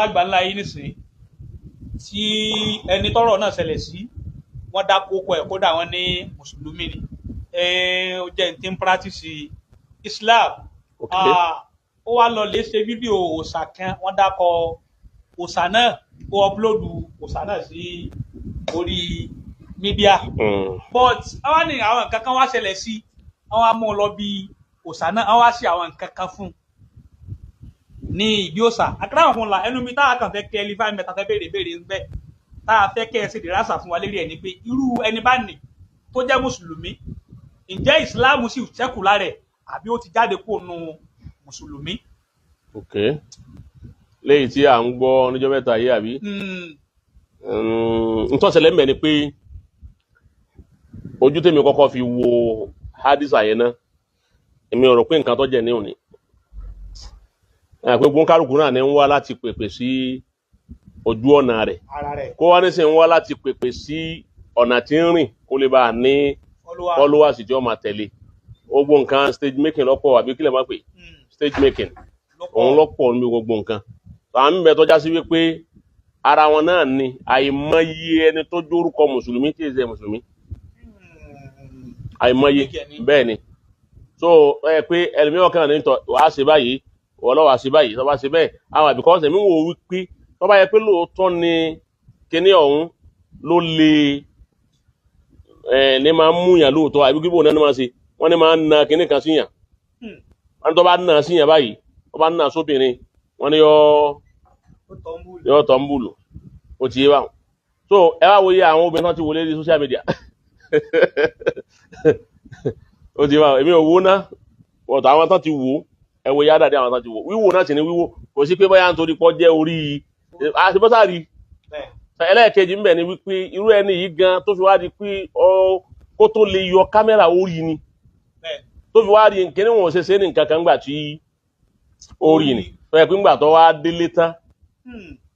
àgbà ńlá yìí nìsín tí ẹni tọ́rọ̀ náà ṣẹlẹ̀ sí wọ́n dá kókó ẹ̀ kódà wọ́n ní mùsùlùmí ni ó jẹ́ ní tí ń practice Islam ó wá lọ lè ṣe fídíò òòṣà kan wọ́n dákọ òòṣà náà ó ọpulóòdù òòṣà náà sí orí mídíà but àwọn ní àwọn nǹkan kan wá ṣẹlẹ̀ sí àwọn amú lọ bí òòṣà náà àwọn wá sí àwọn nǹkan kan fún ní ìdí òòṣà àkàrà fún la ẹnu mi táwa kàn fẹ́ kẹ́ ẹlífà mẹ́ta fẹ́ béèrè ń bẹ táwa fẹ́ kẹ́ ẹ ṣe dìrásà fún wa lérí ẹ̀ ni pé irú ẹni bá nì tó jẹ́ mùsùlùmí ǹjẹ́ ìsìláàmù sì ṣẹ́kù lára ẹ̀ àbí ó ti jáde kó nu mùsùlùmí. ok léyìí tí à ń gbọ́ níjọ́ mẹ́ta yìí àbí ntọ́sẹ̀lẹ̀ ń bẹ ni pé ojú tèmi kọ́kọ́ fi wo hadisa yẹn náà èmi rò pé nǹkan tó jẹ́ ní òní pé gbóńkálùkù náà ní ń wá láti pèpè sí ojú ọ̀nà rẹ̀ kó wá ní sí ń wá láti pèpè sí ọ̀nà tí ń rìn kó lè bá a ní followers tí ó máa tẹ̀lé gbogbo nǹkan stage making lọ́pọ̀ àbí kílẹ̀ máa pè stage making òun lọ́pọ̀ níbi gbogbo nǹkan àwọn mímẹ́ tọ́já sí wípé ara wọn náà ni àìmọye ẹni tó jórúkọ mùsùlùmí tí èsè mùsùlùmí àìmọye bẹ́ẹ̀ ni so pé ẹlòmíràn kan ní tọ́ wàá ṣe báyìí wọ́n lọ́wọ́ ṣe báyìí tọ́ bá ṣe bẹ́ẹ̀ àwọn àbíkọ́ ṣe mí wò wípé tọ́ bá yẹ pé lóòótọ́ ni kíní ọ̀hún ló lè ní máa ń múyàn lóòótọ́ àbí gbígbó náà ní máa ṣe wọ́n ní máa ń na kíní kan síyàn wọ́n ní tọ́ bá na síyàn báyìí tọ́ bá na sóbìnrin wọ́n ní yọ tọ́ḿbùlù ó ti yé báwọn so ẹ wá wòye àwọn obìnrin náà ti wò lórí social media ó ti yé báwọn èmi ò wò náà ọ̀tọ̀ àwọn tán ti wò ẹ wòye àdàdé àwọn tán ti wò wíwò náà sì ní wíwò kò sí pé báyà nítorí pọ́ jẹ́ orí àṣebọ́sàrí ẹlẹ́ẹ̀kejì ń bẹ̀ ni wípé irú ẹni yìí gan tó fi wá di pé kó tó lè yọ kámẹ́rà orí ni tó fi wá di kíní wọn ò ṣe ṣe ní nǹkan kan gbà tí orí ni tó yẹ pé ńgbà tó wá délé tán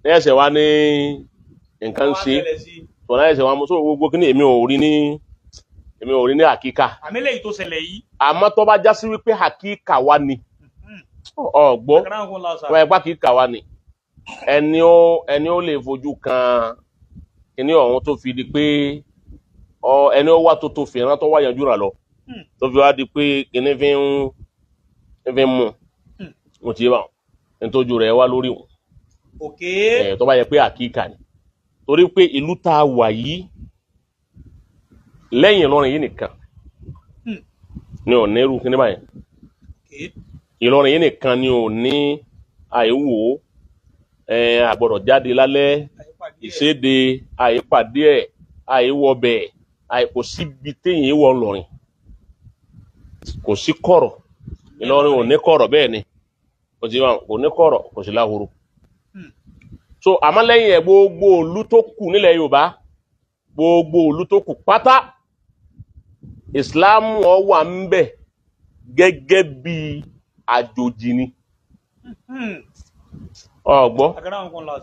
ẹsẹ̀ wá ní nǹkan ṣe tó náà ẹsẹ̀ wá mú sóò gbogbo kíní èmi ò rí ní àkíkà àmẹ́lẹ̀ yìí tó ṣẹlẹ̀ yìí àmọ́ tó bá já sí wípé àkíkà wá ni ọ̀gbọ́ wọ́n ẹgbá àkíkà wá ni ẹni ó lè fojú kan kíní ọ̀hún tó fi di pé ẹni ó wá tó fìràn tó wá yanjú rà lọ tó fi wá di pé kíní fi ń mú mo ti yé báwọn nítorí rẹ̀ wá lórí wọn tó bá yẹ pé àkíkà ni torí pé ìlú tá a wà yìí lẹ́yìn Ìlọrin yìí nìkan ni ò ní irú kíní báyẹn Ìlọrin yìí nìkan ni ò ní àìwò àgbọ̀dọ̀ jáde lálẹ́ ìséde àìpàdé ẹ̀ àìwọbẹ̀ kò síbi téèyàn wọ Ìlọrin kò sí kọ̀rọ̀ Ìlọrin ò ní kọ̀rọ̀ bẹ́ẹ̀ ni kò ní kọ̀rọ̀ kò sí láhoro so àmọ́ lẹ́yìn ẹ̀ gbogbo ìlú tó kù nílẹ̀ Yorùbá gbogbo ìlú tó kù pátá Islam ó wà ń bẹ̀ gẹ́gẹ́ bí àjòjì ni ọgbọ́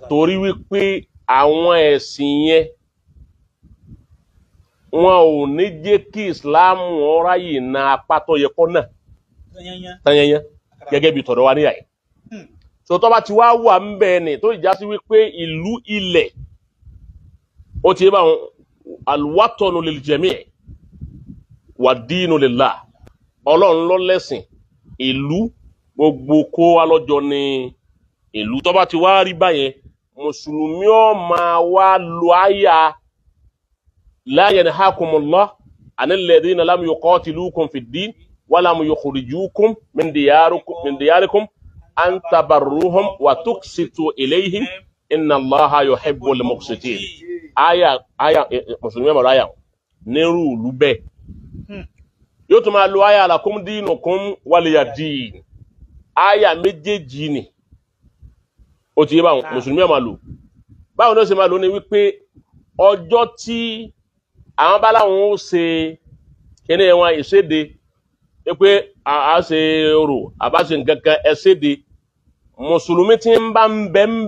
torí wípé àwọn ẹ̀sìn yẹn wọn ò ní jẹ́ kí Islam ó ráyè na apá tó yẹ kó náà tanyanya gẹ́gẹ́ bí tọ̀dọ̀ wa níyà yìí so tó bá ti wá wà ń bẹ̀ ni tó ìjà sí wípé ìlú ilẹ̀ ó ti bá wọn alwatanu lil jami' wa dinu lillah Ọlọ́run ló lẹ́sìn ìlú gbogbo kó wá lọ́jọ́ ní ìlú tó bá ti wá rí báyẹn mùsùlùmí ó máa wá lo àyà la yanhakumullah anil ladhina lam yuqatilukum fid din wa lam yukhrijukum min diyarikum an tabarruhum wa tuqsitu ilayhim inna Allaha yuhibbul muqsitin àyà mùsùlùmí máa lo àyà nírú ìlú bẹ́ẹ̀ yóò tún máa lo àyà lakum dinukum waliya din àyà méjèèjì ni ó ti yé báwọn mùsùlùmí máa lò báwọn ló ṣe máa lò ní wípé ọjọ́ tí àwọn bá láwọn ó ṣe kíní wọn ìṣéde pé a ṣe orò àbá ṣe nǹkan kan ẹṣéde mùsùlùmí tí ń bá ń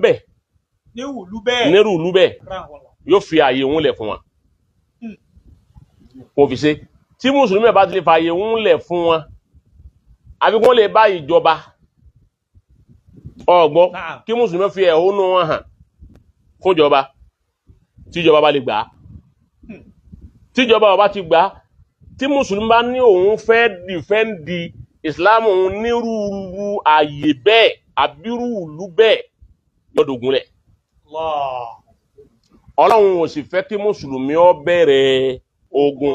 bẹ nírú ìlú bẹ́ẹ̀ yóò fi àyè òun lẹ̀ fún wọn kò fi ṣe tí mùsùlùmí bá ti lè fa àyè òun lẹ̀ fún wọn àbí wọ́n lè bá ìjọba ọgbọ́n Naam. kí mùsùlùmí fi ẹ̀hónú wọn hàn fúnjọba tíjọba bá lè gbà á tíjọba ọba ti gbà á tí mùsùlùmí bá ní òun fẹ́ dìfẹ́ǹdì islam òun nírúurú ààyè bẹ́ẹ̀ àbírú ìlú bẹ́ẹ̀ lọ́dọ̀gúnlẹ̀ Allah. ọlọ́run ò sì fẹ́ kí mùsùlùmí ó bẹ̀rẹ̀ ogun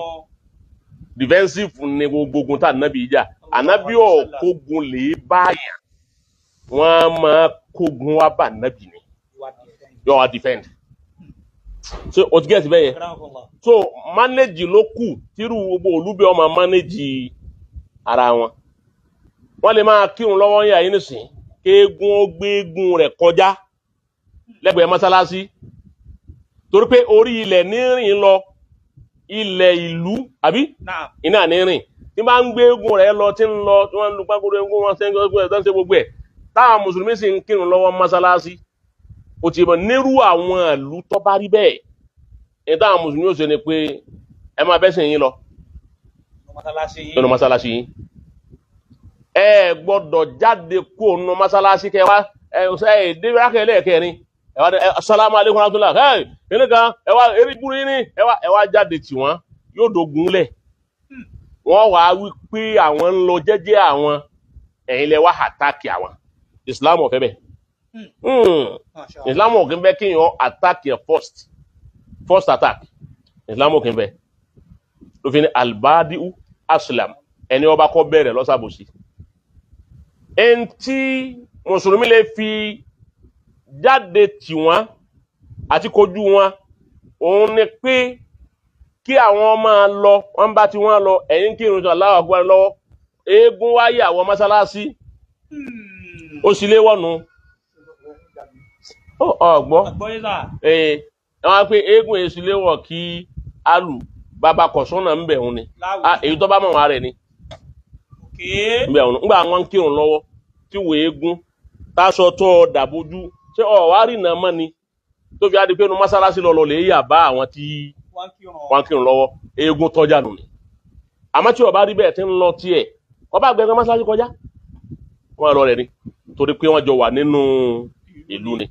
defensive ní gbogbo ogun tá ànábì jà ànábì ò kógun lè báyà wọ́n máa kógun wá bá ànábì ni yóò wá defend so o ti get bẹ́ẹ̀ yẹn so manage ló kù tírú gbogbo olúbẹ̀ ọmọ manage ara wọn wọ́n lè máa kírun lọ́wọ́ yà yín nísìn kéegun ó gbégun rẹ̀ kọjá lẹ́gbẹ̀ẹ́ mọ́sálásí torí pé orí ilẹ̀ nírìn lọ ilẹ̀ ìlú àbí Naam. iná nírìn tí bá ń gbégun rẹ̀ lọ tí ń lọ tí wọ́n ń lu pákóró egun wọn sẹ́ńgọ́ ẹ̀sán ṣe gbogbo ẹ̀ táwọn mùsùlùmí sì ń kírun lọ́wọ́ mọ́sálásí ó ti mọ̀ nírú àwọn ìlú tó bá rí bẹ́ẹ̀ ní táwọn mùsùlùmí ó ṣe ni pé ẹ máa bẹ́sìn yín lọ nínú mọ́sálásí yín ẹ gbọ́dọ̀ jáde kó nínú mọ́sálásí kẹwàá ẹ dé rákẹ́ lẹ́ẹ̀kẹrin ẹ wá assalamu alaikum warahmatullah ẹ kíní kan ẹ wá eré búrú yín ní ẹ wá jáde tì wọ́n yóò dogun lẹ̀ wọ́n wá wí pé àwọn ń lọ jẹ́jẹ́ àwọn ẹ̀yin lẹ wá àtàkì àwọn Islam ò fẹ́ bẹ́ẹ̀ Islam ò kí ń bẹ́ kí yàn attack yẹn first attack Islam ò kí ń bẹ́ ló fi ní albadiu aslam ẹni ó bá kọ́ bẹ̀rẹ̀ lọ́sàbòsí ẹni tí mùsùlùmí lè fi jáde tì wọ́n àti kojú wọn òun ni pé kí àwọn máa lọ wọ́n bá ti wọ́n lọ ẹ̀yin kí irun Allahu Akbar lọ́wọ́ eégún wáyé àwọn mọ́sálásí ó sì lé wọ́nu ọgbọ́n wọ́n pé eégún èsì léwọ̀ kí alù bàbá kọ̀sọ́nà ń bẹ̀ òun ni èyí tó bá mọ̀ wá rẹ̀ ni ń bẹ̀ òun nígbà wọn ń kírun lọ́wọ́ tí wò eégún táṣọ tó dàbójú ṣé wá rí nàá mọ́ ni tó fi adi pé nu mọ́sálásí lọ́lọ́ lè yà bá àwọn tí wọ́n kírun lọ́wọ́ eégún tọ́jà nù ni àmọ́ tí ọba rí bẹ́ẹ̀ tí ń lọ tiẹ̀ ọba àgbẹ̀gbẹ̀ mọ́sálásí kọjá wọ́n lọ rẹ̀ ni torí pé wọ́n jọ wà nínú ìlú ni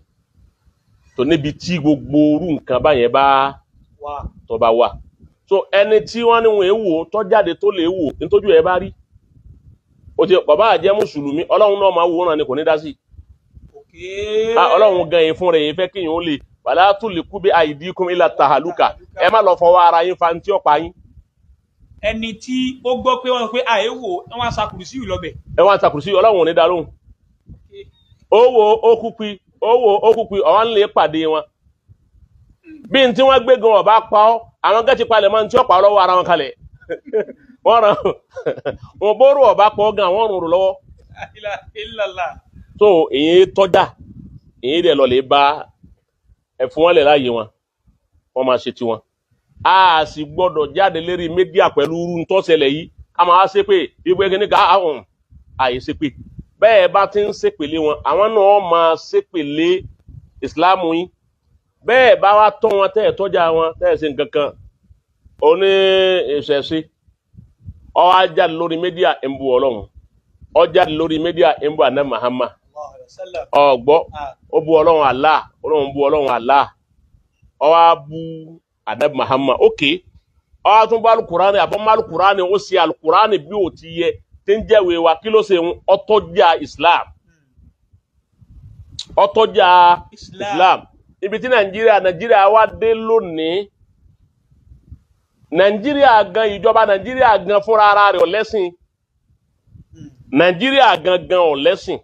tó níbi tí gbogbo orú nǹkan báyẹn bá tó bá wà so ẹni tí wọ́n ní wọn èèwò tó jáde tó lè wò nítójú ẹ bá rí ó ti bàbá àjẹ́ mùsùlùmí ọlọ́run náà máa wò náà ni kò ní dá sí ọlọ́run gan yìí fún rẹ̀ yìí fẹ́ kíyàn ó lè wàlá tulqu bi aydikum ila tahaluka ẹ má lọ fọwọ́ ara yín fa tí ó pa yín. ẹni tí ó gbọ́ pé wọ́n pé àìwò wọ́n ṣàkùrù sí ìlọ́bẹ̀. ẹ wọ́n ṣàkùrù sí ọlọ́run ò ní dá lóhùn owó okùpì ọ̀wọ́n lè pàdé wọn bí n tí wọ́n gbé gan ọba pa ọ́ àwọn gẹ́tì palẹ̀ máa ń tí ó pa lọ́wọ́ ara wọn kalẹ̀ wọ́n ràn wọ́n bóró ọba pọ̀ gan wọ́n rùn lọ́wọ́ so èyí tọ́jà èyí dẹ̀ lọ lè bá ẹ̀fún wọn lẹ̀ láàyè wọ́n máa ṣe tiwọn a sì gbọ́dọ̀ jáde lérí mídíà pẹ̀lú irú tó ṣẹlẹ̀ yìí ká máa ṣépè ìgbé kíní ká àwọn àyè ṣépè bẹ́ẹ̀ bá ti ń ṣépèlé wọn àwọn náà máa ṣépèlé ìsìláàmù yín bẹ́ẹ̀ bá wá tọ́ wọn tẹ́ẹ̀ tọ́jà wọn tẹ́ẹ̀ ṣe nǹkan kan oní ìṣẹ̀ṣe ó wá jáde lórí mídíà ń bu ọlọ́run ó jáde lórí mídíà ń bu àná Muhammad ọgbọ́ ó bu ọlọ́run Allah ọlọ́run bu ọlọ́run Allah ó wá bu àná Muhammad ókè ó wá tún bá alukurani àbọ̀mọ́ alukurani ó ṣe alukurani bí ó ti yẹ tí ń jẹ́wèé wa kí ló ṣe ń ọtọ́jà Islam ọtọ́jà Islam ibi tí Nàìjíríà wá dé lónìí Nàìjíríà gan ìjọba Nàìjíríà gan fúnra ara rẹ̀ ọ̀lẹ́sìn Nàìjíríà gan ọ̀lẹ́sìn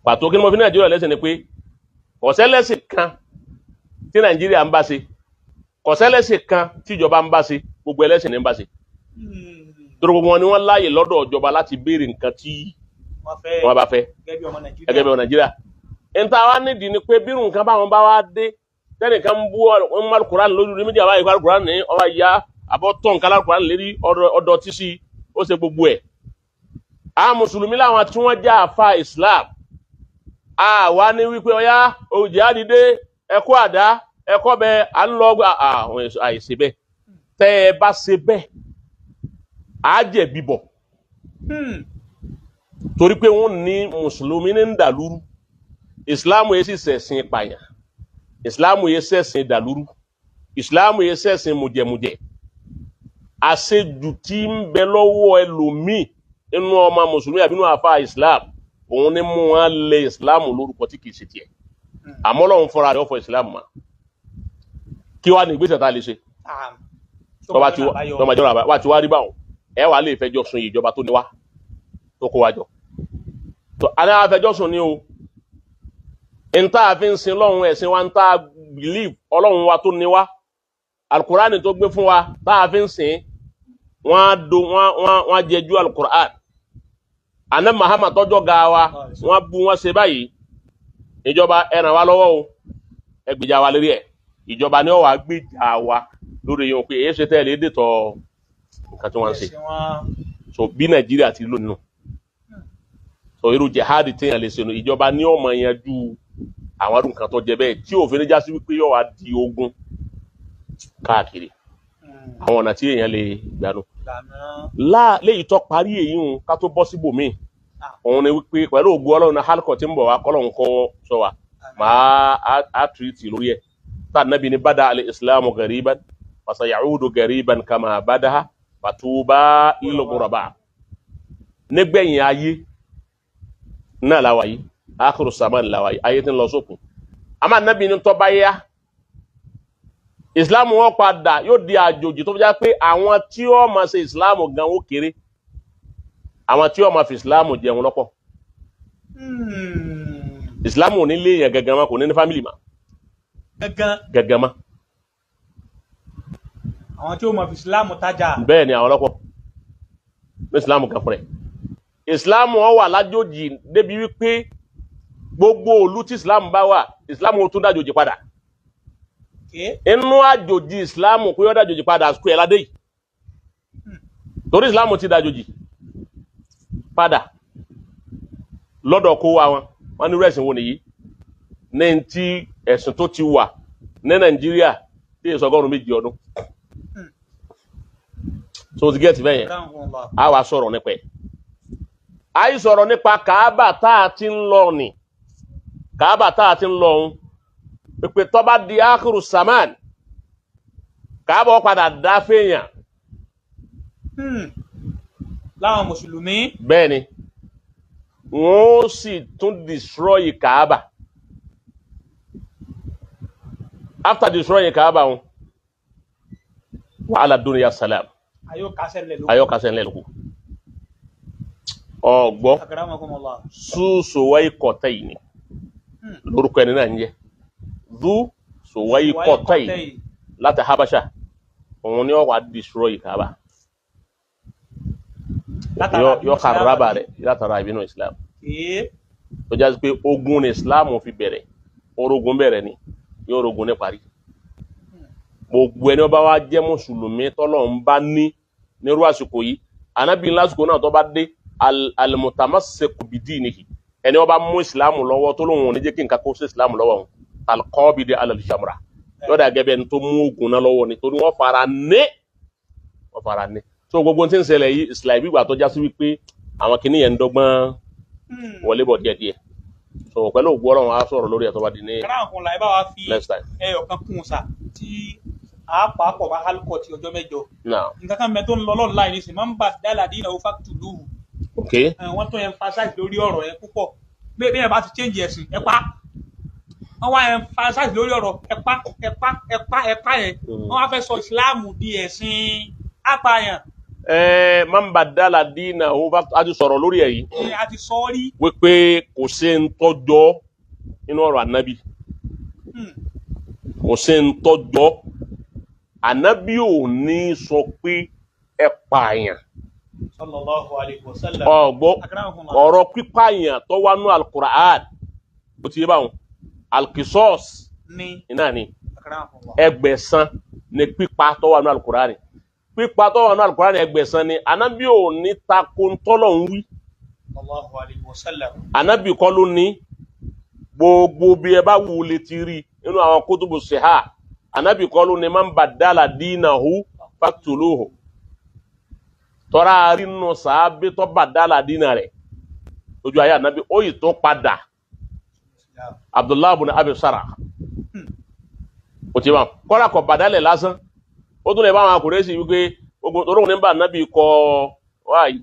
pàtó kí ni mo fi Nàìjíríà ọ̀lẹ́sìn ni pé kọ̀sẹ́lẹ́sìn kan tí Nàìjíríà ń bá ṣe kọ̀sẹ́lẹ́sìn kan tí ìjọba ń bá ṣe gbogbo ẹlẹ́sìn ní ń bá ṣe torí gbogbo wọn ni wọ́n láàyè lọ́dọ̀ ìjọba láti béèrè nǹkan tí wọ́n bá fẹ́ gẹ́gẹ́ bí ọmọ Nàìjíríà níta wá nídìí ni pé bírù nǹkan báwọn bá wá dé tẹ́nìkan ń bú wọn má Kùránì lójú ní méjì àbáyé Kùránì ní ọba ìyá àbọ̀tọ̀ nǹkan Kùránì lérí ọ̀dọ̀ tí sí ó ṣe gbogbo ẹ̀ àwọn mùsùlùmí láwọn tí wọ́n já àfa Islam àwa ní wípé ọyá òjì àdìdé ẹkọ àdá ẹkọ bẹ à ń lọ àwọn àìsè bẹ́ẹ̀ tẹ́ ẹ bá ṣe bẹ́ẹ̀ á jẹ̀bi bọ̀ torí pé wọ́n ní mùsùlùmí ní ń dàlúrú ìsìláàmù yìí sì ṣẹ̀sìn pààyàn ìsìláàmù yìí ṣẹ̀sìn dàlúrú ìsìláàmù yìí ṣẹ̀sìn mùjẹ̀mùjẹ̀ àṣejù tí ń bẹ lọ́wọ́ ẹlòmíì inú ọmọ mùsùlùmí àbínú àfa islam òun ní mú wọn lé ìsìláàmù lórúkọ tí kìí ṣe tiẹ̀ àmọ́ Ọlọ́run fúnra rẹ̀ ó fọ ìsìláàmù mọ́ kí wàá ní ìgbésẹ̀ tá a lè ṣe tọ́ba tí wàá rí báwọn ẹ wàá lè fẹjọ́ sùn ìjọba tó ní wá tó kó wa jọ àná àfẹjọ́ sùn ní o nta àfi ń sin lọ́run ẹ̀sìn wa nta believe Ọlọ́run wa tó ní wá alukurani tó gbé fún wa tá a fi ń sìn wọ́n jẹjú alukurani àná Muhammad tọ́jọ́ ga wa wọ́n bu wọ́n ṣe báyìí ìjọba ẹ ràn wá lọ́wọ́ o ẹ gbèjà wa lérí ẹ̀ ìjọba ni ó wà gbèjà wa lórí yẹn pé èyí ṣe tẹ́lẹ̀ èdè tọ́ nǹkan tí wọ́n ń ṣe so bí Nàìjíríà ti lónìí nù so irú jihadi téèyàn lè ṣe nù ìjọba ní ọmọ yanjú àwọn ọdún kan tó jẹ bẹ́ẹ̀ tí òfin já sí wípé yóò wá di ogun káàkiri àwọn ọ̀nà tí èèyàn lè gbànú léyìí tó parí èyí hùn ká tó bọ́ síbòmíì òun ni wípé pẹ̀lú ògùn Ọlọ́run náà hálùkọ̀ tí ń bọ̀ wá kọ́lọ́hún kọ́ sọ wa máa á tìrìtì lórí ẹ̀ tá nàbí ni bada al-islamu gariban wa sayaudu gariban kama badaha fatuba lil ghuraba nígbẹ̀yìn ayé náà làwà yìí akhiru zaman làwà yìí ayé tí ń lọ sókun àmọ́ nàbí ni tó bá yá islam wọn padà yóò di àjòjì tó fi já pé àwọn tí ó máa ṣe islam gan ó kéré àwọn tí ó máa fi islam jẹun lọ́pọ̀ islam ò ní lé yẹn gangan ma kò ní ní family ma gangan ma àwọn tí ó máa fi islam tajà bẹ́ẹ̀ ni àwọn lọ́pọ̀ ní islam kan fún rẹ̀ islam wọn wà lájòjì débi wípé gbogbo ìlú tí islam bá wà islam ó tún dájòjì padà inú àjòjì islam kó yọ́ dájòjì padà square ládé yìí torí islam ti dájòjì padà lọ́dọ̀ kó wa wọn ní rẹ̀sìn wo nìyí ní tí ẹ̀sìn tó ti wà ní Nàìjíríà tí èso ọgọ́rùn-ún méjì ọdún so ti gẹ́ẹ̀tì bẹ́yẹn a wá sọ̀rọ̀ nípa ẹ̀ a yìí sọ̀rọ̀ nípa Kaaba tá a ti ń lọ ní Kaaba tá a ti ń lọ ohun pípẹ́ tó bá di akhiru saman Kaaba ó padà dá fèèyàn láwọn mùsùlùmí bẹ́ẹ̀ ni wọ́n sì tún destroy Kaaba after destroying Kaaba wọn wa ala dunya salam ayọ́kasẹ̀ ńlẹ̀ lókù ọgbọ́ Zu-Suwaykotayni lórúkọ ẹni náà ń jẹ́ Zu-Suwaykotayni láti Habasha òun ni ó wá destroy Kaaba yọ kàrábà rẹ̀ látara ìbínú Islam tó jásí pé ogun ní Islam fi bẹ̀rẹ̀ orogun bẹ̀rẹ̀ ni yóò rogun ní parí gbogbo ẹni ó bá wá jẹ́ mùsùlùmí tọ́lọ́run bá ní nírú àsìkò yìí Ànábì lásìkò náà tó bá dé al-mutamassiku bidinihi ẹni ó bá mú Islam lọ́wọ́ tó lóun ò ní jẹ́ kí nǹkan kó sí Islam lọ́wọ́ wọn al-qabidi ala al-jamra yọ̀dà gẹ́gẹ́ ẹni tó mú ogun náà lọ́wọ́ ni torí wọ́n fara ní so gbogbo tí ń ṣẹlẹ̀ yìí islam ìgbà tó já sí wípé àwọn kìíní yẹn ń dọ́gbọ́n wọlé bọ̀ díẹ̀díẹ̀ so pẹ̀lú ògbó Ọlọ́run á sọ̀rọ̀ lórí ẹ̀tọ́ bá di ní next time ẹyọ kan kún sa tí a pàápọ̀ bá hálùkọ̀ tí ọjọ́ mẹ́jọ nǹkan kan mẹ́ tó ń lọ lọ́nà láì ní sí máa ń bà dáàlà dín ìnáwó faqtuluhu wọ́n tó emphasize lórí ọ̀rọ̀ yẹn púpọ̀ bí ẹ bá ti change ẹ̀sìn ẹ̀pá wọ́n wá emphasize lórí ọ̀rọ̀ ẹ̀pá yẹn wọ́n wá fẹ́ sọ ìsìláàmù di ẹ̀sìn apààyàn man badala dinahu a ti sọ̀rọ̀ lórí èyí a ti sọ rí wípé kò sí ń tọ́jọ́ inú ọ̀rọ̀ ànábì kò sí ń tọ́jọ́ ànábì ò ní sọ pé ẹ pààyàn sallallahu alaihi wasallam ọgbọ́ ọ̀rọ̀ pípààyàn tó wà nú al-Qur'an bó ti yé báwọn al-qisas iná ni ẹgbẹ̀san ni pípa tó wà nú al-Qur'an pípa tó wà ní Al-Qur'ani ẹgbẹ̀san ni anábì ò ní tako tọ́lọ̀ ń wí anábì kọ́ ló ní gbogbo bí ẹ bá wù lè ti rí nínú àwọn kutubu siha anábì kọ́ ló ní man badala dinahu faqtuluhu tọ́ra rí nù sàábé tó badala dínà rẹ̀ lójú ayé ànábì ó yìí tó padà Abdullahi ibn Abi Sarh ó ti bá kọ́ra kọ̀ bàdálẹ̀ lásán ó tún lè bá àwọn akùnrin sí wípé ogun tó lóun ní bá ànábì kọ wáyé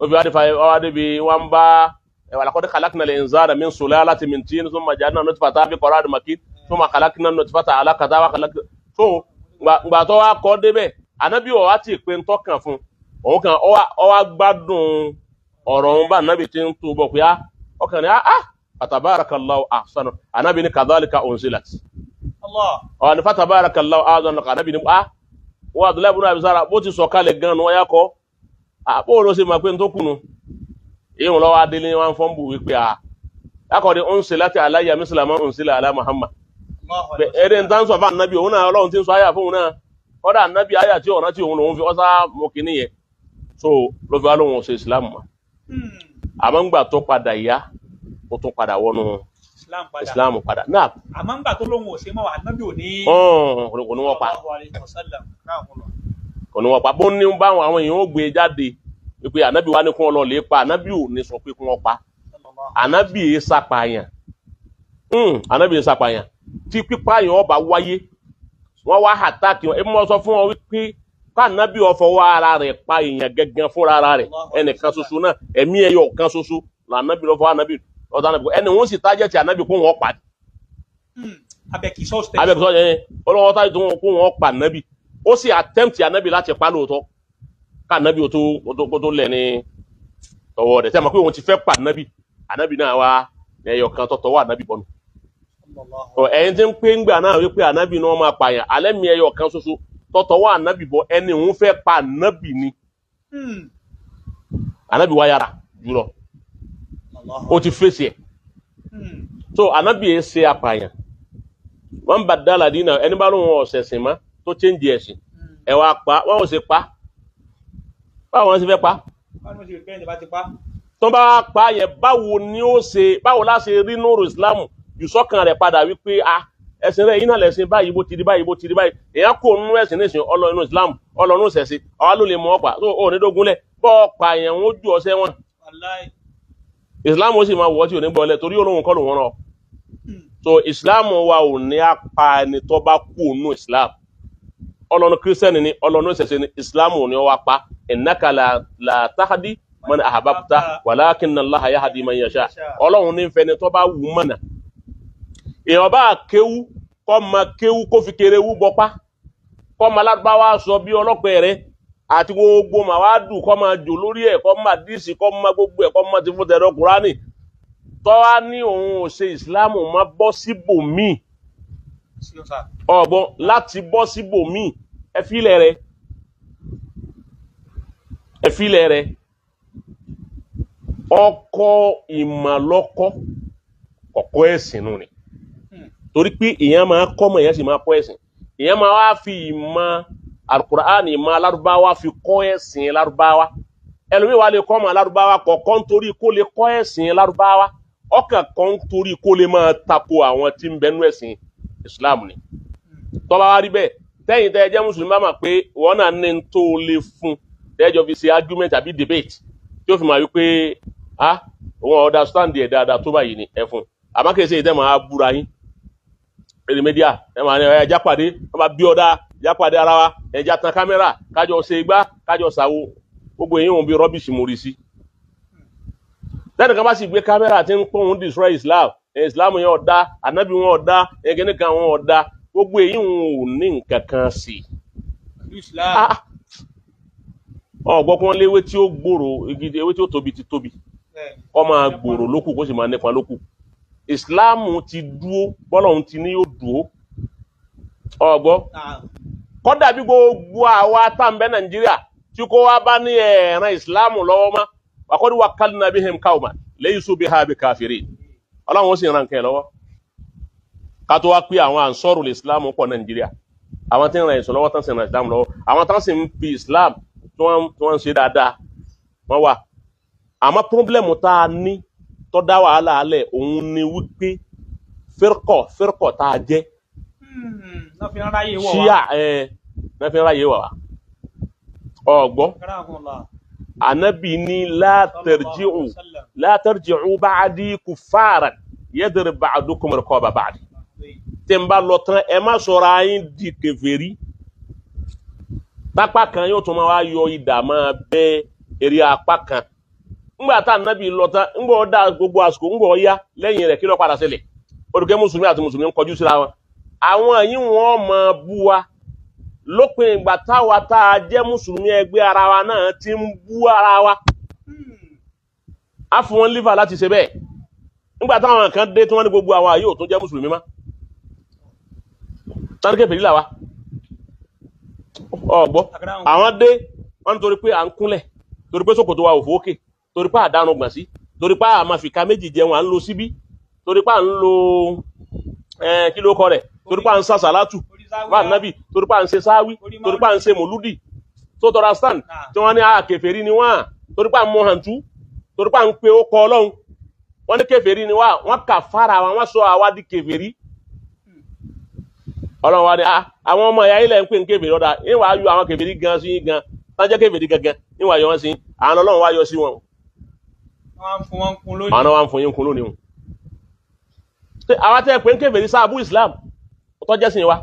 ó fi wá débi wọn bá ولقد خلقنا الإنسان من سلالة من طين ثم جعلنا نطفة في قرار مكين ثم خلقنا النطفة علقة وخلقنا so gbà tó wá kọ́ débẹ̀ ànábì ó wá ti pé ń tọ́kàn fún òun kan ó wá gbádùn ọ̀rọ̀ òun bá ànábì tí ń tó bọ̀ pé ọkàn ní fatabarakallahu ahsanu ànábì ní kadhalika unzilat ọ̀ ní fatabarakallahu ahsanu ànábì ní wọ́n Abdullahi ibn Abi Sarh bó ti sọ̀kalẹ̀ gan-an wọ́n yá kọ́ bó ló ṣe máa pé ń tó kùnú ìhun lọ́wọ́ adélé wọn fọ́n bù wípé lákọ̀ọ́dé unzilat alayya misla ma unzila ala Muhammad ẹ̀rẹ́ ń tán sọ fún ànábì òun náà ọlọ́run tí ń sọ àyà fún òun náà kọ́dà ànábì àyà tí ọ̀rán tí òun lòun fi ọ́sá mọ́kìní yẹn so ló fi wá lóhun ṣe Islam mọ́ àmọ́ ńgbà tó padà yá ó tún padà wọnú Islam padà náà àmọ́ ńgbà tó lóhun ò ṣe mọ́ ànábì ò ní kò ní wọ́n pa kò ní wọ́n pa bó ní báwọn àwọn èèyàn ó gbé jáde wípé ànábì wá ní kún ọlọ́ lè pa ànábì ò ní sọ pé kún wọ́n pa ànábì yìí sàpàyàn ànábì yìí sàpàyàn tí pípààyàn ọba wáyé wọ́n wá àtàkì wọn ebi mọ́ sọ fún wọn wípé káànábì ó fọwọ́ ara rẹ̀ pa èèyàn gẹ́gẹ́ fúnra ara rẹ̀ ẹnìkan ṣoṣo náà ẹ̀mí ẹyọ kan ṣoṣo lànábì lọ́fọ́ ànábì ọ̀dọ́ ànábì ẹni wọ́n sì tájẹ́ ti ànábì kó wọn pa abẹ́kìsọ́ yẹn ọlọ́wọ́ tájẹ́ tó kó wọn pa ànábì ó sì attempt ànábì láti pa lóòótọ́ káànábì ó tó lẹ̀ ní tọwọ́ rẹ̀ tẹ́ mọ̀ pé òun ti fẹ́ pa ànábì náà wá ẹyọ kan tọ́tọ́ ànábì bọ́nu ẹ̀yin tí ń pé ń gbà náà wípé ànábì náà máa pààyàn alẹ́ mi ẹyọ kan ṣoṣo tọ́tọ́ wá ànábì bọ́ ẹni òun fẹ́ pa ànábì ni ànábì wá yára jùlọ ó ti fèsì ẹ̀ so ànábì yẹn ṣe apààyàn wọ́n bá dá làdínà ẹni bá lóun ọ̀sẹ̀sìn mọ́ tó change ẹ̀sìn ẹ̀ wá pa wọ́n ò ṣe pa báwo wọ́n ṣe fẹ́ pa tó bá pa yẹn báwo la ṣe rí nuru Islam ìsọ́kàn rẹ̀ padà wípé ẹ̀sìn rẹ̀ iná lẹ̀sìn báyìí bó ti di báyìí èyàn kò nínú ẹ̀sìn nìsín ọlọ́run Islam ọlọ́run ṣẹ̀sìn àwa ló lè mọ ọ̀pá tó ò ní dógúnlẹ̀ bọ́ ọ̀pá yẹn wọ́n ju ọ̀sẹ̀ wọn Islam ó sì máa wọ́ tí ò ní gbọ́ ọlẹ̀ torí olóhùn kọ́ lòun rán so Islam wa ò ní apá ẹni tó bá kú nínú Islam ọlọ́run kírísítẹ́nì ni ọlọ́run ṣẹ̀sìn ni Islam ò ní ọ wá pa innaka la tahdi man ahbabta walakinna Allaha yahdi man yasha ọlọ́run ní fẹ́ni tó bá wù mọ́nà èèyàn bá kéwú kọ́ ma kéwú kó fi kéré wú bọ́pá kọ́ ma lárúbáwá sọ bí ọlọ́pẹ́ rẹ̀ àti gbogbo ma wá dùn kọ́ ma jò lórí ẹ̀ kọ́ ma díìsì kọ́ ma gbogbo ẹ̀ kọ́ ma ti fún tẹ̀rọ Kùránì tọ́wá ní òun ò ṣe ìsìláàmù má bọ́ síbòmíì ọ̀gbọ́n láti bọ́ síbòmíì ẹ fílẹ̀ rẹ̀ ọkọ̀ ìmọ̀lọ́kọ́ ọ̀kọ́ ẹ̀sìn nù ni torí pé èèyàn máa kọ́mọ̀ èèyàn sì máa kọ́ ẹ̀sìn èèyàn máa wá fi ìmọ̀ Al-Qur'ani ìmọ̀ alárúbáwá fi kọ́ ẹ̀sìn lárúbáwá ẹlòmíì wá lè kọ́mọ̀ alárúbáwá kọ̀ọ̀kan nítorí kó lè kọ́ ẹ̀sìn lárúbáwá ọkàn kan nítorí kó lè máa tako àwọn tí ń bẹnu ẹ̀sìn Islam ni tó bá wá rí bẹ́ẹ̀ tẹ́yìn tẹ́ jẹ́ mùsùlùmí bá mà pé wọ́n náà ní tó lè fún tẹ́jọ́ fi ṣe argument àbí debate tí ó fi máa wí pé òun understand ẹ̀ dáadáa tó báyìí ni ẹ fún àmọ́ kìí ṣe ìtẹ́ máa búra yín media ẹ máa ní ẹja pàdé wọn bá bí ọdá ẹja pàdé ara wa ẹja tan kámẹ́rà kájọ ṣe igbá kájọ ṣàwo gbogbo èyí wọn bí rọ́bìṣì mórí sí lẹ́nu kan bá sì gbé kámẹ́rà tí ń pọ̀ ń destroy Islam yẹn ọ̀dá ànábì wọn ọ̀dá ẹgẹ́ni kan wọn ọ̀dá gbogbo èyí wọn ò ní nǹkan kan sí ọgbọ́n kan léwé tí ó gbòòrò igi ewé tí ó tóbi ti tóbi kọ́ máa gbòòrò lókù kó sì máa nípa lókù Ìsìláàmù ti dúó bọ́lọ̀hun ti ní yóò dúó ọgbọ́ kọ́dà bí gbogbo àwa tàbẹ́ Nàìjíríà tí kó wá bá ní ẹ̀ẹ̀ràn Ìsìláàmù lọ́wọ́ má wàkọ́dí wà kálínà bí him káwùmá laysu biha bi kafirin ọlọ́run ó sì ràn kẹ́ lọ́wọ́ ká tó wá pé àwọn ànsọ́rù Ìsìláàmù pọ̀ Nàìjíríà àwọn tí ń ràn ìsọ̀ lọ́wọ́ tán sì ràn Ìsìláàmù lọ́wọ́ àwọn tán sì ń fi Ìsìláàmù tí wọ́n ń ṣe dáadáa wọ́n wà àmọ́ pírọ́blẹ̀mù tá a ní tó dá wàhálà alẹ́ òun ni wípé fírkọ̀ tá a jẹ́ ṣíà náà fi ń ráyè wà wá ọgbọ́ anabi ní la tarji'u ba'di kuffaran yadrib ba'dukum riqaba ba'd. Tẹ́ ń bá lọ tán ẹ má sọra yín di kèfèrí tápá kan yóò tún máa wá yọ idà máa bẹ́ eré apá kan. Ńgbà tá anabi lọ tán ńgbà ó dá gbogbo àsìkò ńgbà ó yá lẹ́yìn rẹ̀ kí ló padà ṣẹlẹ̀ olùkẹ́ mùsùlùmí àti mùsùlùmí ń kọjú síra wọn. Àwọn yìí wọ́n máa bú wa lópin ìgbà táwa tá a jẹ́ mùsùlùmí ẹgbẹ́ ara wa náà ti ń bú ara wa. A fún wọn lífà láti ṣe bẹ́ẹ̀. Nígbà táwọn kan dé tí wọ́n ní gbogbo àwa yóò tún jẹ́ mùsùlùmí mọ́. Tani kèfèrí là wa. Ọ̀gbọ́ àwọn dé wọ́n nítorí pé à ń kúnlẹ̀ torí pé ṣòkòtò wa ò fòókè torí pé àdánù gbọ̀n sí torí pé àmàfìkà méjì jẹun à ń lo síbí torí pé à ń lo kí ló kọ rẹ̀ torí pé à ń sa sàlátù wà nábì torí pé à ń ṣe sáwí torí pé à ń ṣe mòlúdì tó tọ́ra stand tí wọ́n ní kèfèrí ni wọ́n torí pé à ń mọ hàntú torí pé à ń pe ó kọ ọlọ́run wọ́n ní kèfèrí ni wọ́n kà fara wa wọ́n sọ àwa di kèfèrí. Ọlọ́run wa ni àwọn ọmọ ìyá ilẹ̀ ń pè ń kèfèrí ọ̀dà ìwà ayọ̀ àwọn kèfèrí gan sí gan tájẹ́ kèfèrí gangan ìwà ayọ̀ wọn sí àwọn Ọlọ́run wa yọ sí wọn. Àwọn wa ń fún yín kún lónìí. Àwa tẹ́ pé ń kèfèrí sáàbù Islam tọ́jẹ́ sí wa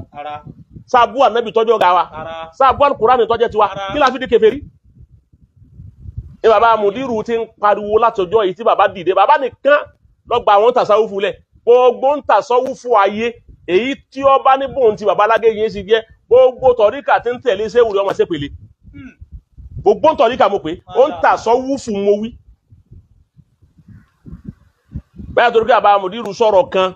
sáàbù ànábì tọ́jọ́ ọ̀gá wa sáàbù Al-Qur'ani tọ́jẹ́ tiwa kí la fi di kèfèrí. Ní bàbá Mùdírù ti ń pariwo látọjọ́ yìí tí bàbá dìde bàbá nìkan lọ́gba àwọn tàṣàwùfù lẹ̀ gbogbo ń tàṣàwùfù ayé èyí tí ó bá ní bóun ti bàbá Alágége sì jẹ́ gbogbo tọ̀ríkà tí ń tẹ̀lé ṣé wùrí ọmọ ṣe pèlè gbogbo tọ̀ríkà mo pé ó ń tàṣàwùfù mo wí. Bẹ́ẹ̀ torí pé bàbá Mùdírù sọ̀rọ̀ kan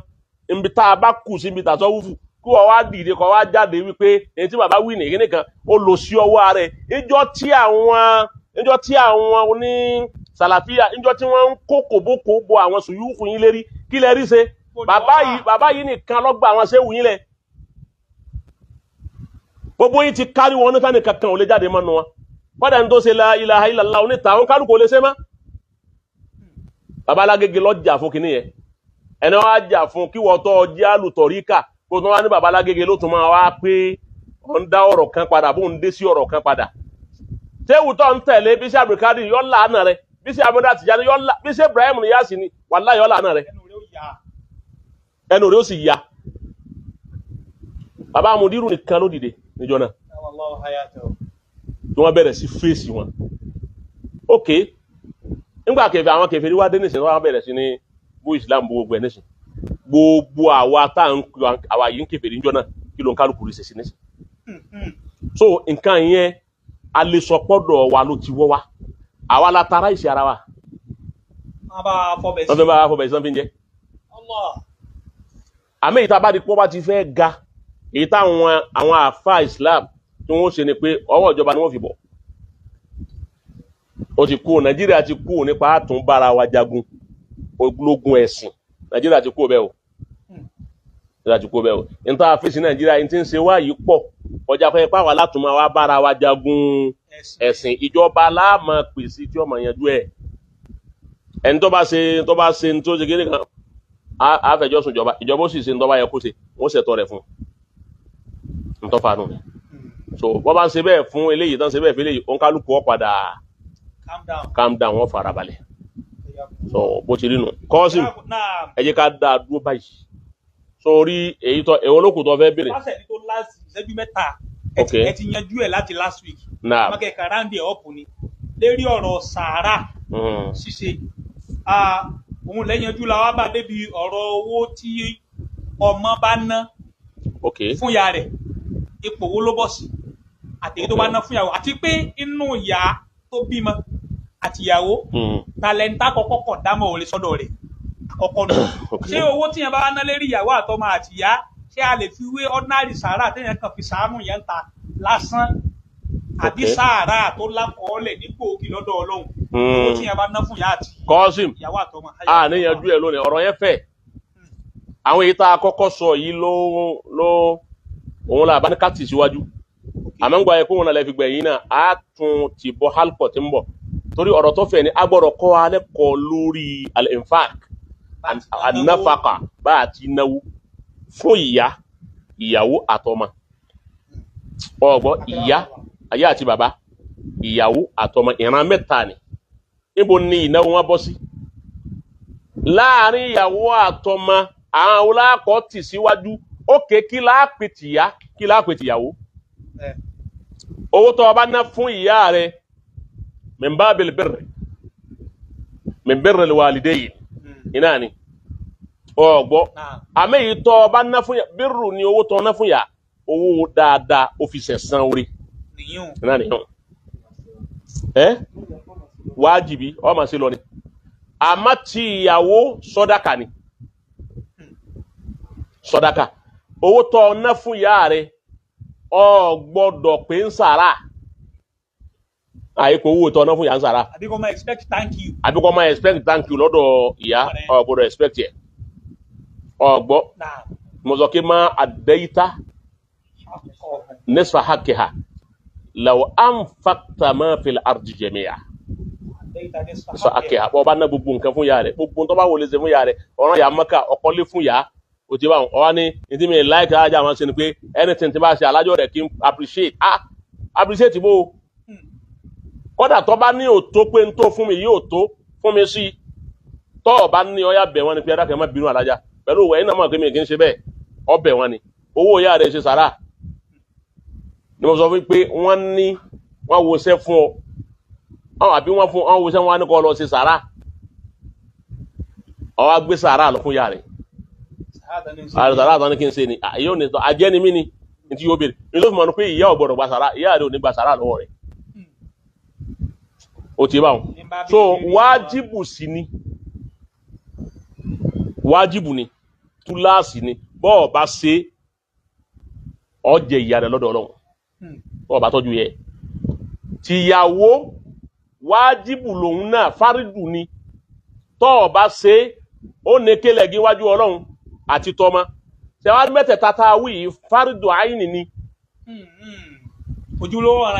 ibi tá a bá kù sí ibi tàṣàwùfù kí wọ́n wá dìde kọ́ wá jáde wípé èyí tí bàbá wí nìyí nìkan ó lò sí ọwọ́ rẹ̀ níjọ́ tí àwọn oní sàlàfíà níjọ́ tí wọ́n ń kó kòbókò bo àwọn sùúrù yín lérí kí lẹ rí ṣe bàbá yìí nìkan ló gba àwọn ṣéwù yín lẹ̀ gbogbo yìí ti kárí wọn níta nìkan kan ò lè jáde mọ́nu wọn kọ́dà ní tó ṣe la ilaha illallah oníta àwọn kálukú ò lè ṣe mọ́. Bàbá Alágége ló jà fún kinní yẹn ẹni wọ́n á jà fún kí wọ́n tọ́ jẹ́ àlùtọ̀ríkà kó tó wá ní Bàbá Alágége ló tún máa wá pé ó ń dá ọ̀rọ̀ kan padà bó ń dé sí ọ̀rọ̀ kan padà. Téwù tó ń tẹ̀lé bí sẹ́ Abdulkadir yọ́ làánà rẹ̀ bí sẹ́ Amadu Tijani yọ́ là bí sẹ́ Ibrahim Niyasi ni wàlá yọ́ làánà rẹ̀ ẹnu rẹ̀ ó sì ya. Bàbá Mùdírù nìkan ló dìde níjọ́ náà tí wọ́n bẹ̀rẹ̀ sí fèsì wọn. Ok nígbà kẹfẹ́ àwọn kẹfẹ́ wá dé nísìnyí wọ́n bẹ̀rẹ̀ sí ní bú Islam gbogbo ẹ̀ nísìnyí gbogbo àwa àwa yìí ń kẹfẹ́ níjọ́ náà kí ló ń kálukú rí ṣèṣì nísìnyí. So nǹkan yẹn a lè sọ pọ́dọ̀ wa ló ti wọ́ wa àwa la tara ìṣe ara wa. wọ́n fẹ́ bá fọbẹ̀ sí wọ́n fi ń jẹ́. Àmì ìta bá di pọ́ bá ti fẹ́ ga èyí táwọn àfáà Islam tí wọ́n ṣe ni pé ọwọ́ ìjọba ni wọ́n fi bọ̀. Ó ti kú Nàìjíríà ti kú nípa àtún bára wa jagun ológun ẹ̀sìn Nàìjíríà ti kú bẹ́ẹ̀ o. Nàìjíríà ti kú bẹ́ẹ̀ o. Níta fèsì Nàìjíríà ti ń ṣe wá yìí pọ̀ ọjà pé pàwọ́ látùmọ̀ wa bára wa jagun ẹ̀sìn ìjọba láàmú pèsè tí ọmọ yanjú ẹ̀. Ẹni tó bá ṣe ní tó ṣe kéde kan àfẹjọ́sùn ìjọba ó sì ṣe ní tó bá yẹ kó ṣe wọ́n ṣètò rẹ̀ fún un ntọ́fà nù. So wọ́n bá ń ṣe bẹ́ẹ̀ fún eléyìí tán ṣe bẹ́ẹ̀ fún eléyìí òǹkálùkù ọ̀ padà calm down wọ́n fara balẹ̀. So bó ti rí nù Kọ́sìm ẹ jẹ́ ká dáa dúró báyìí sórí èyí tó èwo lókùn tó fẹ́ bèrè. Lásẹ̀ ní tó last ìṣẹ́jú mẹ́ta ẹ ti yanjú ẹ̀ láti last week mákẹ́ kàráǹdì ẹ̀ ọ̀pù ni lérí ọ̀rọ̀ sàárà ṣíṣe òun lẹ́yìnjú la wá bá débi ọ̀rọ̀ owó tí ọmọ bá ná fún ìyá rẹ̀ ipò owó ló bọ̀ sí àtẹ̀yí tó bá ná fún ìyàwó àti pé inú ìyá tó bímọ àtìyàwó tàlẹ́ńtà kọ́kọ́ kọ̀ dámọ̀ òun lè sọ́dọ̀ rẹ̀ àkọ́kọ́ nù. Ṣé owó tí yẹn bá ná lérí ìyàwó àtọmọ àtìyá ṣé a lè fi wé ordinary sàárà téèyàn kàn fi sàánú yẹn ta lásán àbí sàárà tó lákọọ́lẹ̀ nípò òkè lọ́dọ̀ Ọlọ́run owó tí yẹn bá ná fún ìyá àti Kọ́sìm ìyàwó àtọmọ. níyanjú ẹ lónìí ọ̀rọ̀ yẹn fẹ̀ àwọn èyí tá a kọ́kọ́ sọ yìí ló òun là bá ní ká tì síwájú àmọ́ ń gba ẹ̀kọ́ wọn lẹ́ fi gbẹ̀yìn náà á tún ti bọ́ halkọ̀ tí ń bọ̀ torí ọ̀rọ̀ tó fẹ̀ ni a gbọ́dọ̀ kọ́ alẹ́ kọ́ lórí al-infaq an-nafaqa bá a ti náwó fún ìyàwó àtọmọ ọgbọ́n ìyá àti bàbá ìyàwó àtọmọ ìran mẹ́ta ni níbo ni ìnáwó wọn bọ́ sí láàrin ìyàwó àtọmọ àwọn olákọ tì síwájú ókè kí láàpè tìyá kí láàpè tìyàwó owó tó o bá ná fún ìyá rẹ min babil birri min birril walidayn iná ni ọgbọ́ àmì yìí tó o bá ná fún yà bírù ni owó tó o ná fún yà owó dáadáa ó fi sẹ̀san orí iná nìyàn wájìbí ọmọ sí lọ ni àmọ́ tí ìyàwó sọ́dáka ni sọ́dáka owó tó o ná fún ìyá rẹ ọ gbọ́dọ̀ pé ń sàrà àyíkò owó tó o ná fún ìyá ń sàrà àbí kò máa expect thank you lọ́dọ̀ ìyá ọ gbọ́dọ̀ expect yẹ ọgbọ́ mọ̀sọ̀kí máa àdẹ́yìtá nisfa haqqiha law anfaqta ma fil ardi jami'a nisfa haqqiha bọ́ bá ná gbogbo nǹkan fún ìyá rẹ̀ gbogbo tó bá wọlé ṣe fún ìyá rẹ̀ ọ̀ràn ìyá mọ́kà ọkọlé fún ìyá ó ti bá wọn ọwá ní ìdí mi láìka ajá wọn ṣe ni pé anything tí bá ṣe alájọ rẹ̀ kí n appreciate bó kódà tó bá ní òtó pé n tó fún mi yóò tó fún mi sí tó bá ní ọyá bẹ̀ wọ́n ni pé ẹ̀dákẹ́ má bínú alájà pẹ̀lú òwe iná mọ̀ pé mi kì í ṣe bẹ́ẹ̀ ọbẹ̀ wọn ni owó ìyá rẹ̀ ṣe sàrà ni mo sọ fún pé wọ́n ní wọ́n wọṣẹ́ fún ọ àbí wọ́n fún wọ́n wọṣẹ́ wọn ní kọ́ lọ ṣe sàrà ọ wá gbé sàrà lọ fún ìyá rẹ̀ sàrà àtọ́ ní kí n ṣe ni yóò ní tọ́ ajẹ́ ni mí ni ní tí yóò béèrè ní ló fi mọ̀ pé ìyá ò gbọ́dọ̀ gba sàrà ìyá rẹ̀ ò ní gba sàrà lọ́wọ́ rẹ̀ ó ti bá wọn so wájìbù ni túláàsì ni bọ́ọ̀ bá ṣe ọjẹ́ ìyá rẹ̀ lọ́dọ̀ Ọlọ́run bọ́ọ̀ bá tọ́jú yẹ tìyàwó wájìbù lòun náà fárídù ni tọ́ọ̀ bá ṣe ó ní kélẹ̀gí wájú Ọlọ́run àti tọmọ ṣẹwàá mẹ́tẹ̀ẹ̀ta tá a wí fárídù àyìnì ni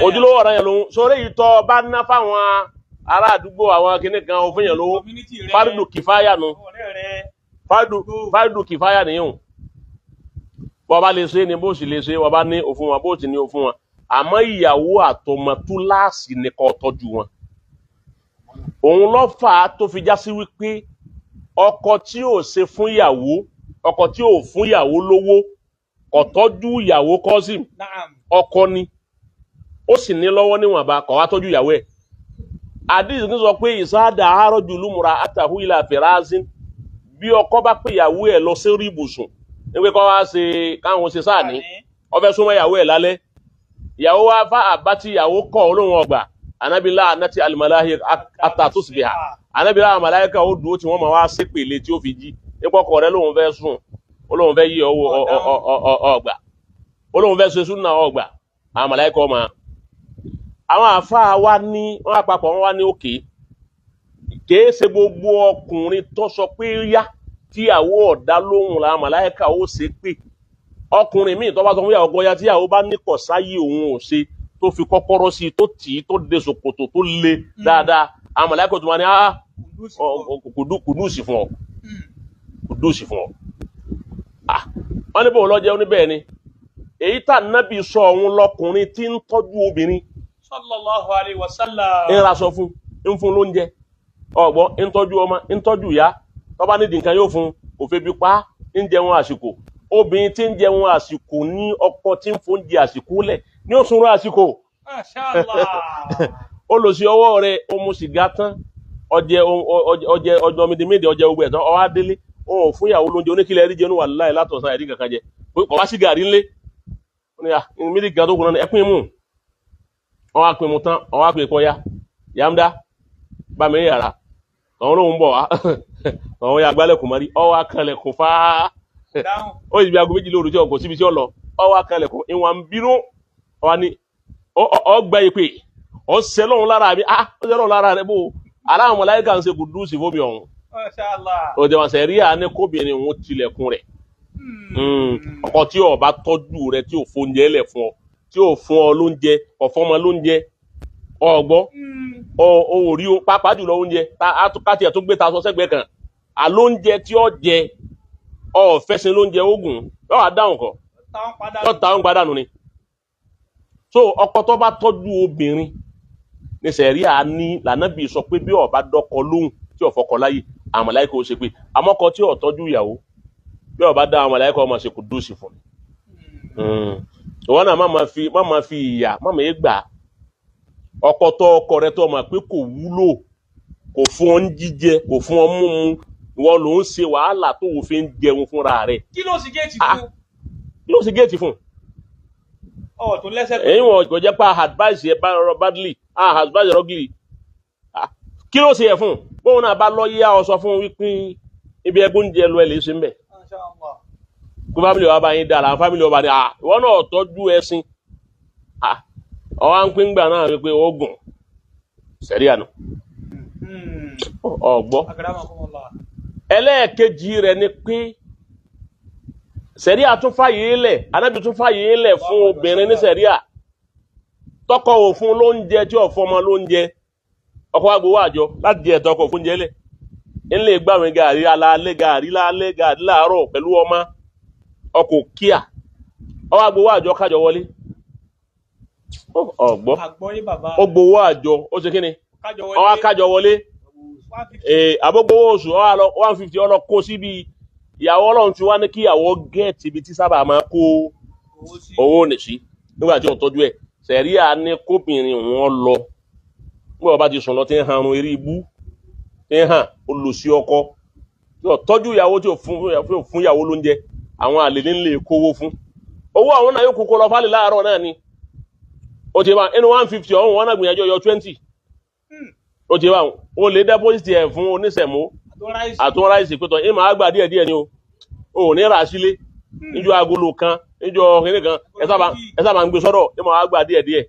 ojúlówó ọ̀ràn yẹn lòun sórí ìtọ́ bá ná fáwọn ará àdúgbò àwọn kìnnì kan òfin yẹn lówó fárídù kìfáyà nu fárídù kìfáyà nìyẹn bọ́ bá lè ṣe ni bó sì lè ṣe wọ́n bá ní òfin wọn bó ti ní òfin wọn àmọ́ ìyàwó àtọmọ túláàsì ní kó tọ́jú wọn òun ló fà á tó fi já sí wípé ọkọ tí ò ṣe fún ìyàwó ọkọ tí ò fún ìyàwó lówó kò tọ́jú ìyàwó Kọ́sìm ọkọ ni ó sì ní lọ́wọ́ níwọ̀nba kò wá tọ́jú ìyàwó ẹ̀ àdìsí ní sọ pé ìsáàdà àárọ̀jù lùmùrà àtàhù ìlà fìrázín bí ọkọ bá pè ìyàwó ẹ̀ lọ sí orí ibùsùn nígbẹ́ kọ́ wá ṣe káwọn ṣe sáà ní ọfẹ́ súnmọ́ ìyàwó ẹ̀ lálẹ́ ìyàwó wá fà àbátí ìyàwó kọ̀ olóhùn ọgbà anábìlá anáti alimalahi atatusbiha anábìlá àmàláyíkà ó dúró tí wọ́n máa wá ṣépèlé tí ó fi jí nípọ̀kọ̀ rẹ lóhùn fẹ́ sùn olóhùn fẹ́ yí ọgbà olóhùn fẹ́ ṣe súnà ọgbà àmàláyíkà ọmọ àwọn àfáà wá ní wọ́n àpapọ̀ wọ́n wá ní òkè kìí ṣe gbogbo ọkùnrin tó sọ pé yá tíyàwó ọ̀dá lóhùn la màláíkà ó ṣe pé ọkùnrin míì tó bá sọ fún ìyàwó gbọ́yá tíyàwó bá ní kọ̀ sáyé òun ò ṣe tó fi kọ́kọ́rọ́ sí i tó tì í tó de ṣòkòtò tó le dáadáa àwọn màláíkà tó máa ní kùdùsì fún ọ kùdùsì fún ọ. wọ́n ní bò lọ́jẹ́ oníbẹ̀ẹ́ ni èyí tà nábì sọ òun lọkùnrin tí ń tọ́jú obìnrin sallallahu alaihi wasallam ń raṣọ fún ń fún lóúnjẹ ọgbọ́n ń tọ́jú ọmọ ń tọ́jú ìyá tọ́ba nídìí nǹkan yóò fún òfin bí pa ń jẹun àsìkò obìnrin tí ń jẹun àsìkò ní ọkọ tí ń fóúnjẹ àsìkò lẹ̀ ní òṣùnrù àsìkò. ó lọ sí ọwọ́ rẹ̀ ó mu sìgá tán ọjọ́ mídìmídì ọjọ́ ogun ẹ̀tàn ọwọ́ adélé ó fún ìyàwó lóúnjẹ oníkìlẹ̀ ẹ̀rí jẹun wà láì látọ̀sán ẹ̀rí kankan jẹ kò wá sí gàrí ńlé mídìí gan tó kùnà ní ẹpín mú wọn wá pin mu tán wọn wá pin kọ́ ya yàmdá bá mi yàrá àwọn olóhùn bọ̀ wá àwọn ya gbálẹ̀kùn mọ́rí ọwọ́ akànlẹ̀kùn fáá ó sì bí aago méjì lóru tí ọkọ̀ síbi tí ó lọ ọwọ́ akànlẹ̀kùn ìwọ̀n bínú ọwọ́ ni ọgbà ìpè ọ̀sẹ̀ lọ́run lára mi ọ̀sẹ̀ lọ́run lára rẹ̀ bó aláwọn mọ̀láyíkà ń ṣe kùdùsì fómi ọ̀hún òde wọn sẹ̀ rí àánú kóbìnrin òun tilẹ̀kùn rẹ̀ ọkọ tí ó bá tọ́jú rẹ̀ tí ò fóúnjẹ lẹ̀ fún ọ tí ò fún ọ lóúnjẹ ọ̀fọ́mọ lóúnjẹ ọgbọ́ orí pápá jùlọ oúnjẹ káti ẹ̀ tó gbé ta sọ sẹ́gbẹ̀ẹ́ kan àlóúnjẹ tí ó jẹ ọ̀fẹ́sìn lóúnjẹ ogun yóò àdáhùn kọ yóò táwọn padànù ni so ọkọ tó bá tọ́jú obìnrin ní sẹ̀ríà ní lànàbí sọ pé bí ó bá dọ́kọ lóhùn tí ó fọkọ láyé àwọn màláíkà ó ṣe pé àmọ́kọ tí ó tọ́jú ìyàwó bí ó bá dá àwọn màláíkà ó máa ṣe kùdùsì fún ìwọ náà má máa fi ìyà má máa gbà ọkọ tó ọkọ rẹ tó máa pé kò wúlò kò fún ọ ń jíjẹ kò fún ọ mímu ìwọ ló ń ṣe wàhálà tó wò fi ń jẹun fúnra rẹ. kí ló sì géètì fún. kí ló sì géètì fún. ọ̀ tó lẹ́sẹ̀ tó. èyí wọn kò jẹ́ pé advice yẹ badly advice wrongly kí ló sì yẹ fún bóun náà bá lọ yíyá ọ sọ fún wípé ibi ẹgbẹ́ oúnjẹ lọ ẹ lè ṣe ń bẹ̀. kó fámìlì wa bá yín dára àwọn fámìlì wa bá ní ìwọ náà tọ́jú ẹṣin ọwọ́ ń pín gbà náà wípé oògùn sẹ́rí àná ọgbọ́. ẹlẹ́ẹ̀kejì rẹ̀ ni pé sẹ́ríà tún fàyè lẹ̀ anábì tún fàyè lẹ̀ fún obìnrin ní sẹ́ríà tọkọ òfun lóúnjẹ tí ọ̀fọ́ ọmọ lóúnjẹ ọkọ wa gbowó àjọ láti jẹ ẹ̀tọ́ ọkọ òfun jẹ́lẹ̀ ńlẹ̀ gbàwìn gàrí alálẹ́ gàrí lálẹ́ gàrí láàárọ̀ pẹ̀lú ọmọ ọkọ̀ kíà ọwọ́ agbowó àjọ kájọ wọlé ọgbọ́ ó gbowó àjọ ó ṣe kí ni ọwọ́ kájọ wọlé àbógbówó oṣù ọwọ́ 150 ọlọ́ kó síbi ìyàwó ọlọ́run ti wá ní kí ìyàwó gẹ́ẹ̀tì ibi tí sábà máa kó owó nìṣí nígbà tí wọ́n tọ́jú ẹ̀ sẹ̀ríà ní kóbìnrin wọn lọ nígbà wọ́n bá ti sùn lọ tí ń hanrun eré ibú tí ń hàn ó lò sí ọkọ tí ó tọ́jú ìyàwó tí ó fún ìyàwó lóúnjẹ àwọn àlè nílé kówó fún owó àwọn náà yóò kókó lọ fálẹ̀ láàárọ̀ náà ni ó ti bá inú 150 ọ̀hún wọn náà gbìyànjú ọyọ 20 ó ti bá ó lè deposit ẹ̀ fún oníṣẹ̀mó àtúnráìsì pẹ́tọ̀ ìmọ̀ àgbà díẹ̀díẹ̀ ni ó ní rà sílé níjọ́ agolo kan níjọ́ kìnnì kan ẹ sábà ń gbé sọ́dọ̀ ìmọ̀ àgbà díẹ̀díẹ̀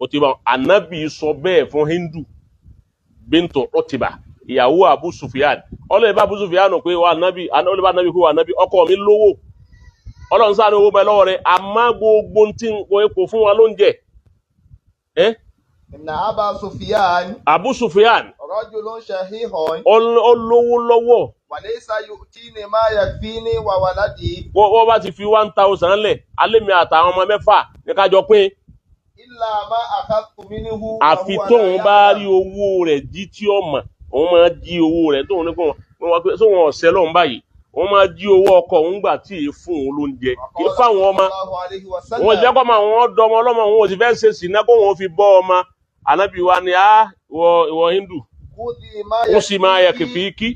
ó ti bá ànábì sọ bẹ́ẹ̀ fún Hindu bintu Utba ìyàwó Abu Sufyan ọlọ́ọ̀ bá Abu Sufyan pé wà nábì ọlọ́ọ̀ bá nábì kó wà nábì ọkọ mi lówó ọlọ́run sáà ní owó bẹ lọ́wọ́ rẹ̀ àmọ́ gbogbo tí kò fún wa lóúnjẹ. Inna Aba Sufyan. Abu Sufyan. Rajulun shahihun. Olówó lọ́wọ́. Wa laysa yu'tini ma yakfini wa waladi. Wọ́n bá ti fi 1,000 lẹ̀ alẹ́ mi àtàwọn ọmọ mẹ́fà ní ká jọ pín. Illa ma akhadtu minhu. Àfi tóun bá rí owó rẹ̀ jí tí ó mọ̀ òun máa jí owó rẹ̀ tóun ní kó wọn pé sóun ọ̀sẹ̀ lọ́hùn báyìí òun máa jí owó ọkọ òun gbà tí èé fún òun lóúnjẹ kì í fáwọn ọmọ wọn jẹ́ kọ́ máa wọn dọmọ ọlọ́mọ wọn ò sì fẹ́ ṣe sìnà kó wọn fi bọ́ ọmọ Ànábì wa ni ìwọ Hindu ó sì máa yẹ kìfìkì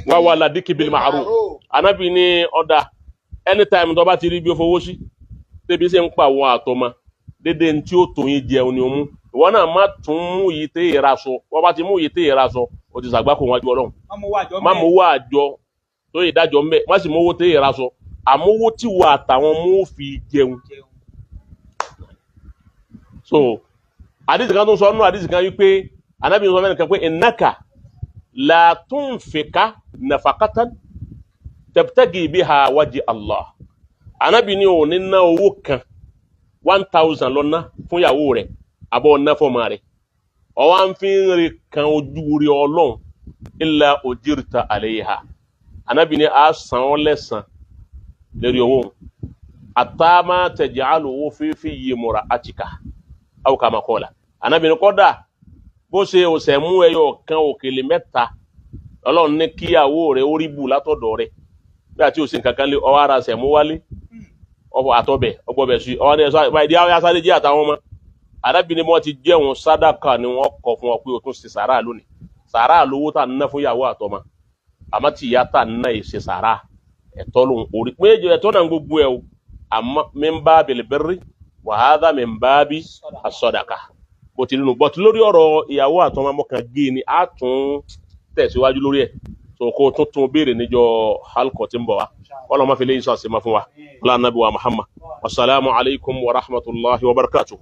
wà waladiki bil ma'ruf Ànábì ní ọ̀dà anytime tó bá ti rí bí ó fowó sí débi ṣe ń pa àwọn àtọmọ dédé tí ó tó yín jẹun ni ó mú ìwọ náà má tún mú yìí tẹ́ ìra sọ wọ́n bá ti mú yìí tẹ́ ìra sọ ó ti ṣàgbákò wájú Ọlọ́run má mú wá àjọ tó ìdájọ́ mbẹ́ má sì mówó tẹ́ ìra sọ àmówó tí wà àtàwọn mú fi jẹun. So àdìsí kan tó sọ nínú àdìsí kan wípé Ànábì sọ fẹ́ni kan pé innaka la tunfika nafaqatan tabtagi biha wajhi Allah Ànábì ní ò ní ná owó kan 1,000 lọ́nà fún ìyàwó rẹ̀ àbọ̀ ọ̀nà fọ́mà rẹ̀ ọwá ń fi ń rí kan ojú rí Ọlọ́run illa ujirta alayha Ànábì ní a san ọ́ lẹ́san lérí owó àtàmà taj'aluhu fi imra'atika aw kama qala Ànábì ní kọ́dà bó ṣe òsẹ̀ mú ẹyọ kan òkèlè mẹ́ta Ọlọ́run ní kíyàwó rẹ̀ ó rí bù látọ̀dọ̀ rẹ̀ bí àti òsìn kankan lé ọwọ́ ara sẹ̀ mú wálé àtọ́bẹ̀ ọgbọ́bẹ̀ sí ọwọ́ ní ẹ̀sọ́ ìdí àwọn yásáré jẹ́ àtàwọn ọmọ Ànábì ní wọ́n ti jẹun sádàkà ni wọ́n kọ̀ fún ọ pé o tún ṣe sàárà lónìí sàárà lówó tà ná fún ìyàwó àtọmọ àmọ́ tí ìyá tà ná ìṣe sàárà ẹ̀tọ́ ló ń orí méjì ẹ̀tọ́ náà gbogbo ẹ̀ o àmọ́ min babil birri wa hadha min babi as-sadaqa bó ti nínú bọ́tí lórí ọ̀rọ̀ ìyàwó àtọmọ mọ́kàn gé ni a tún tẹ̀síwájú lórí ẹ̀ so kó tuntun béèrè níjọ́ halkọ̀ tí ń bọ̀ wá wọ́n lọ́ máa fi léyìn sọ́ọ̀sì máa fún wa ọlá nàbí wa Muhammad wasalaamu alaykum wa rahmatulahi wa barakatuh.